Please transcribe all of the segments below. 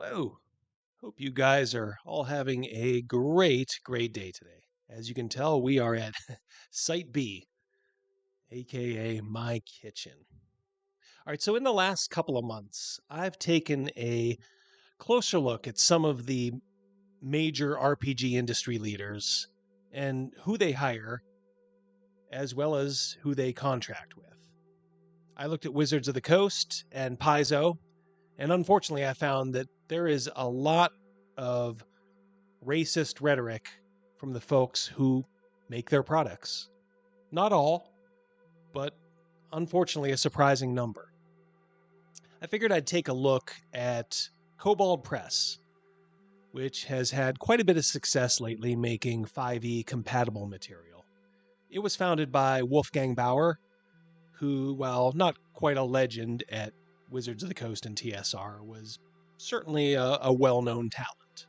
Hello. Hope you guys are all having a great day today. As you can tell, we are at Site B, aka my kitchen. All right, so in the last couple of months, I've taken a closer look at some of the major RPG industry leaders and who they hire, as well as who they contract with. I looked at Wizards of the Coast and Paizo, and unfortunately, I found that there is a lot of racist rhetoric from the folks who make their products. Not all, but unfortunately a surprising number. I figured I'd take a look at Kobold Press, which has had quite a bit of success lately making 5e compatible material. It was founded by Wolfgang Bauer, who, while not quite a legend at Wizards of the Coast and TSR, was certainly a well-known talent.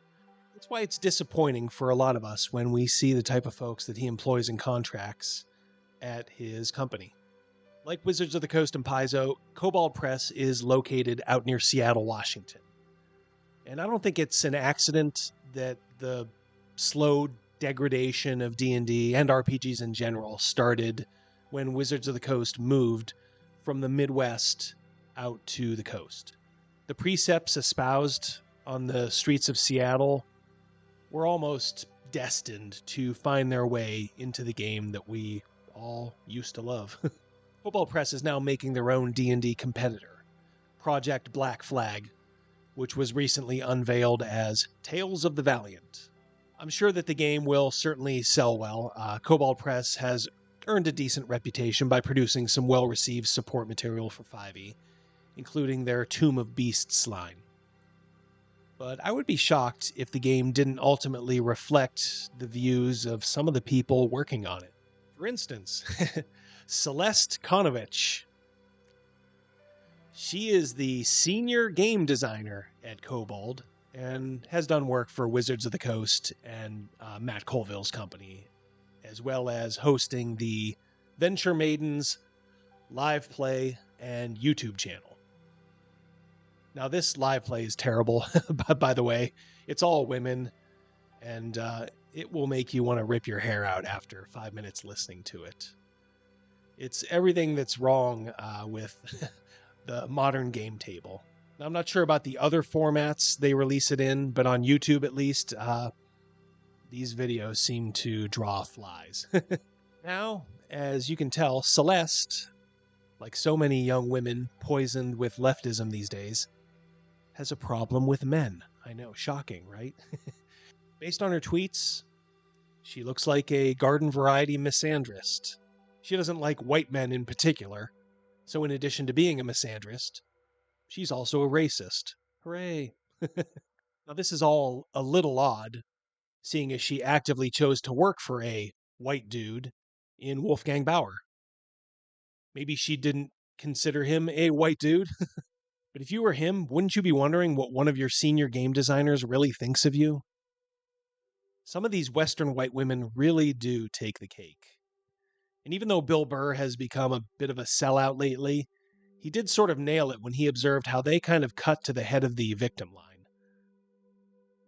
That's why it's disappointing for a lot of us when we see the type of folks that he employs in contracts at his company. Like Wizards of the Coast and Paizo, Kobold Press is located out near Seattle, Washington. And I don't think it's an accident that the slow degradation of D&D and RPGs in general started when Wizards of the Coast moved from the Midwest out to the coast. The precepts espoused on the streets of Seattle were almost destined to find their way into the game that we all used to love. Kobold Press is now making their own D&D competitor, Project Black Flag, which was recently unveiled as Tales of the Valiant. I'm sure that the game will certainly sell well. Kobold Press has earned a decent reputation by producing some well-received support material for 5e, including their Tomb of Beasts line. But I would be shocked if the game didn't ultimately reflect the views of some of the people working on it. For instance, Celeste Konovich. She is the senior game designer at Kobold and has done work for Wizards of the Coast and Matt Colville's company, as well as hosting the Venture Maidens live play and YouTube channel. Now, this live play is terrible, by the way. It's all women, and it will make you want to rip your hair out after 5 minutes listening to it. It's everything that's wrong with the modern game table. Now, I'm not sure about the other formats they release it in, but on YouTube at least, these videos seem to draw flies. Now, as you can tell, Celeste, like so many young women poisoned with leftism these days, has a problem with men. I know, shocking, right? Based on her tweets, she looks like a garden variety misandrist. She doesn't like white men in particular, so in addition to being a misandrist, she's also a racist. Hooray! Now this is all a little odd, seeing as she actively chose to work for a white dude in Wolfgang Bauer. Maybe she didn't consider him a white dude? But if you were him, wouldn't you be wondering what one of your senior game designers really thinks of you? Some of these Western white women really do take the cake. And even though Bill Burr has become a bit of a sellout lately, he did sort of nail it when he observed how they kind of cut to the head of the victim line.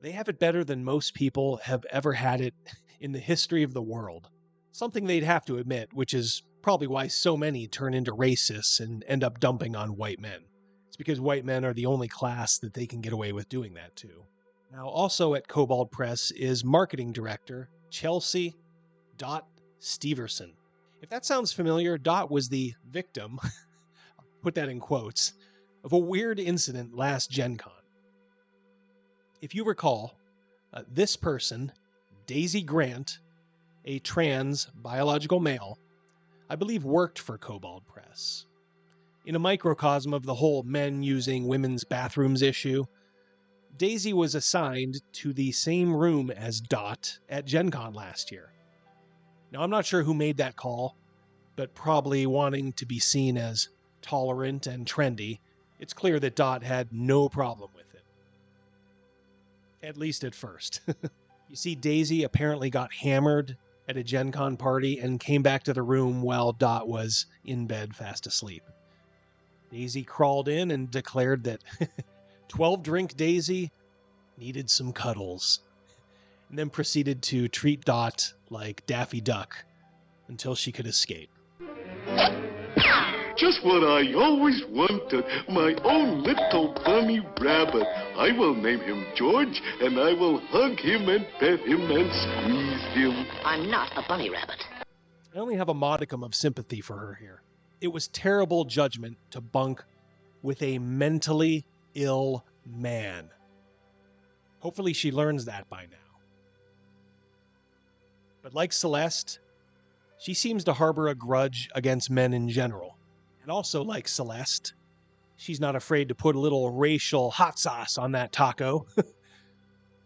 They have it better than most people have ever had it in the history of the world. Something they'd have to admit, which is probably why so many turn into racists and end up dumping on white men. It's because white men are the only class that they can get away with doing that to. Now, also at Kobold Press is marketing director Chelsea Dot Steverson. If that sounds familiar, Dot was the victim, put that in quotes, of a weird incident last Gen Con. If you recall, this person, Daisy Grant, a trans biological male, I believe worked for Kobold Press. In a microcosm of the whole men using women's bathrooms issue, Daisy was assigned to the same room as Dot at Gen Con last year. Now, I'm not sure who made that call, but probably wanting to be seen as tolerant and trendy, it's clear that Dot had no problem with it. At least at first. You see, Daisy apparently got hammered at a Gen Con party and came back to the room while Dot was in bed fast asleep. Daisy crawled in and declared that 12-drink Daisy needed some cuddles, and then proceeded to treat Dot like Daffy Duck until she could escape. Just what I always wanted, my own little bunny rabbit. I will name him George, and I will hug him and pet him and squeeze him. I'm not a bunny rabbit. I only have a modicum of sympathy for her here. It was terrible judgment to bunk with a mentally ill man. Hopefully she learns that by now. But like Celeste, she seems to harbor a grudge against men in general. And also like Celeste, she's not afraid to put a little racial hot sauce on that taco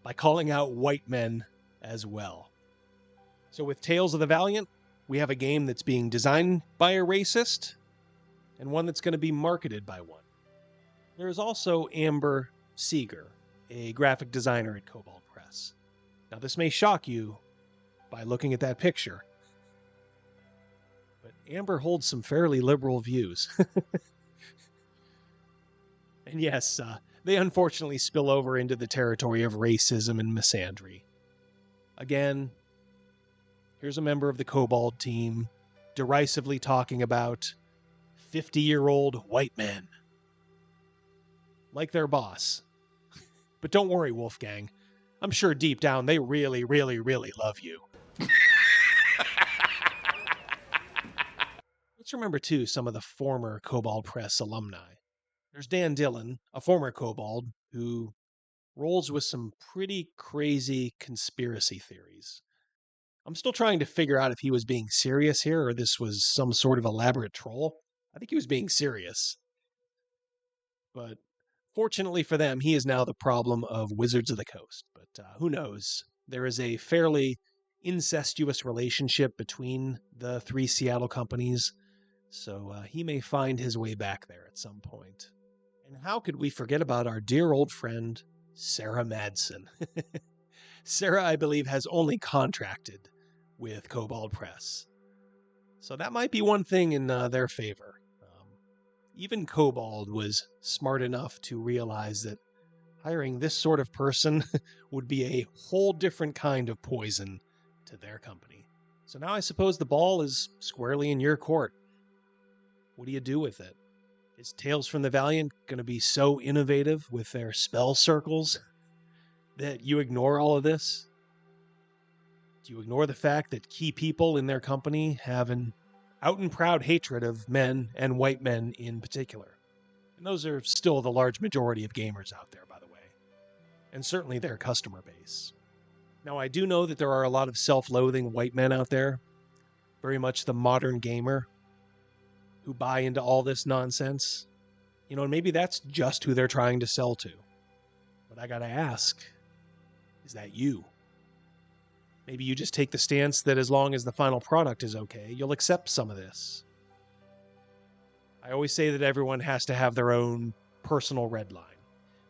by calling out white men as well. So with Tales of the Valiant, we have a game that's being designed by a racist and one that's going to be marketed by one. There is also Amber Seeger, a graphic designer at Kobold Press. Now this may shock you by looking at that picture, but Amber holds some fairly liberal views. And yes, they unfortunately spill over into the territory of racism and misandry. Again, here's a member of the Kobold team derisively talking about 50-year-old white men. Like their boss. But don't worry, Wolfgang. I'm sure deep down they really, really, really love you. Let's remember, too, some of the former Kobold Press alumni. There's Dan Dillon, a former Kobold, who rolls with some pretty crazy conspiracy theories. I'm still trying to figure out if he was being serious here or this was some sort of elaborate troll. I think he was being serious. But fortunately for them, he is now the problem of Wizards of the Coast. But who knows? There is a fairly incestuous relationship between the three Seattle companies, so he may find his way back there at some point. And how could we forget about our dear old friend, Sarah Madsen? Sarah, I believe, has only contracted with Kobold Press. So that might be one thing in their favor. Even Kobold was smart enough to realize that hiring this sort of person would be a whole different kind of poison to their company. So now I suppose the ball is squarely in your court. What do you do with it? Is Tales from the Valiant going to be so innovative with their spell circles that you ignore all of this? Do you ignore the fact that key people in their company have an out and proud hatred of men and white men in particular? And those are still the large majority of gamers out there, by the way, and certainly their customer base. Now, I do know that there are a lot of self-loathing white men out there, very much the modern gamer, who buy into all this nonsense. You know, and maybe that's just who they're trying to sell to. But I gotta ask, is that you? Maybe you just take the stance that as long as the final product is okay, you'll accept some of this. I always say that everyone has to have their own personal red line.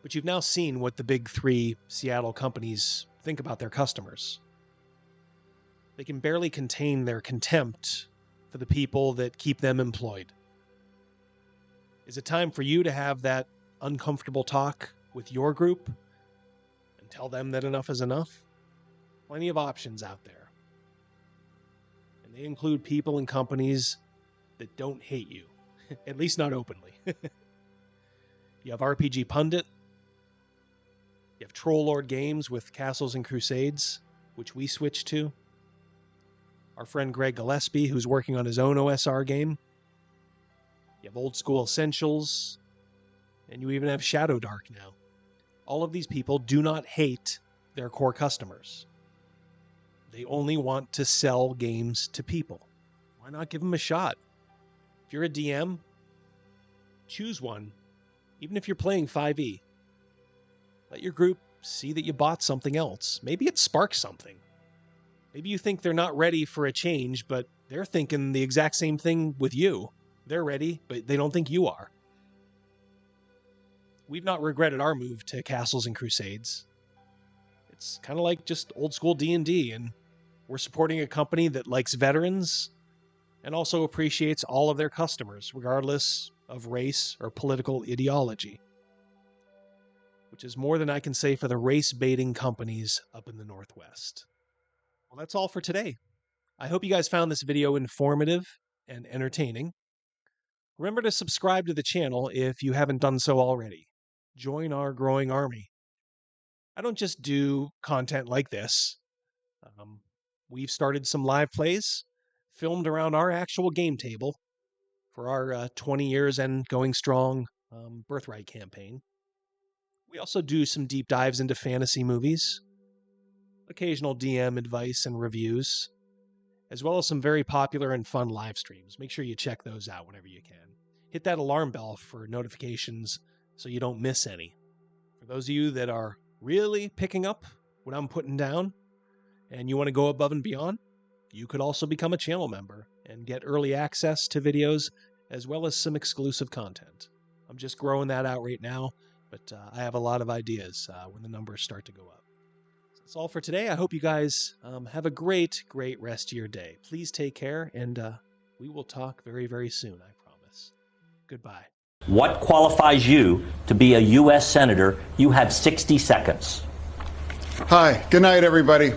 But you've now seen what the big three Seattle companies think about their customers. They can barely contain their contempt for the people that keep them employed. Is it time for you to have that uncomfortable talk with your group and tell them that enough is enough? Plenty of options out there. And they include people and companies that don't hate you, at least not openly. You have RPG Pundit. You have Troll Lord Games with Castles and Crusades, which we switched to. Our friend Greg Gillespie, who's working on his own OSR game. You have Old School Essentials. And you even have Shadow Dark now. All of these people do not hate their core customers. They only want to sell games to people. Why not give them a shot? If you're a DM, choose one, even if you're playing 5e. Let your group see that you bought something else. Maybe it sparks something. Maybe you think they're not ready for a change, but they're thinking the exact same thing with you. They're ready, but they don't think you are. We've not regretted our move to Castles and Crusades. It's kind of like just old school D&D, and we're supporting a company that likes veterans and also appreciates all of their customers, regardless of race or political ideology. which is more than I can say for the race-baiting companies up in the Northwest. Well, that's all for today. I hope you guys found this video informative and entertaining. Remember to subscribe to the channel if you haven't done so already. Join our growing army. I don't just do content like this. We've started some live plays filmed around our actual game table for our 20 years and going strong Birthright campaign. We also do some deep dives into fantasy movies, occasional DM advice and reviews, as well as some very popular and fun live streams. Make sure you check those out whenever you can. Hit that alarm bell for notifications so you don't miss any. For those of you that are really picking up what I'm putting down and you want to go above and beyond, you could also become a channel member and get early access to videos as well as some exclusive content. I'm just growing that out right now, but I have a lot of ideas when the numbers start to go up. So that's all for today. I hope you guys have a great rest of your day. Please take care, and we will talk very, very soon, I promise. Goodbye. What qualifies you to be a U.S. Senator? You have 60 seconds. Hi, good night, everybody.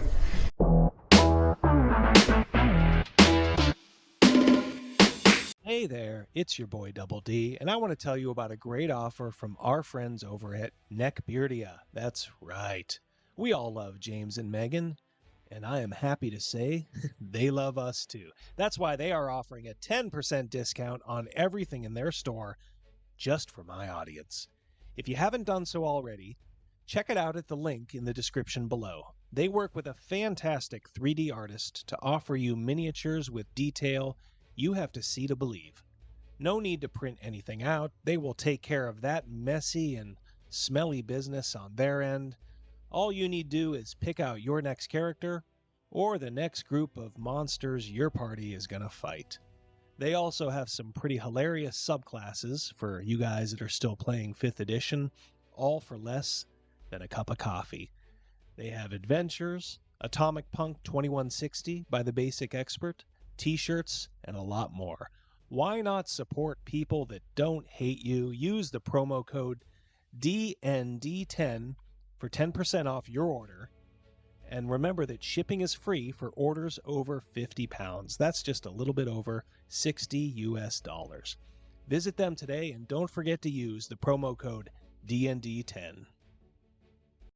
Hey there, it's your boy Double D, and I want to tell you about a great offer from our friends over at Neckbeardia. That's right. We all love James and Megan, and I am happy to say they love us too. That's why they are offering a 10% discount on everything in their store just for my audience. If you haven't done so already, check it out at the link in the description below. They work with a fantastic 3D artist to offer you miniatures with detail you have to see to believe. No need to print anything out. They will take care of that messy and smelly business on their end. All you need to do is pick out your next character or the next group of monsters your party is going to fight. They also have some pretty hilarious subclasses for you guys that are still playing 5th edition, all for less than a cup of coffee. They have adventures, Atomic Punk 2160 by the Basic Expert, t-shirts, and a lot more. Why not support people that don't hate you? Use the promo code DND10 for 10% off your order. And remember that shipping is free for orders over 50 pounds. That's just a little bit over $60 US. Visit them today and don't forget to use the promo code DND10.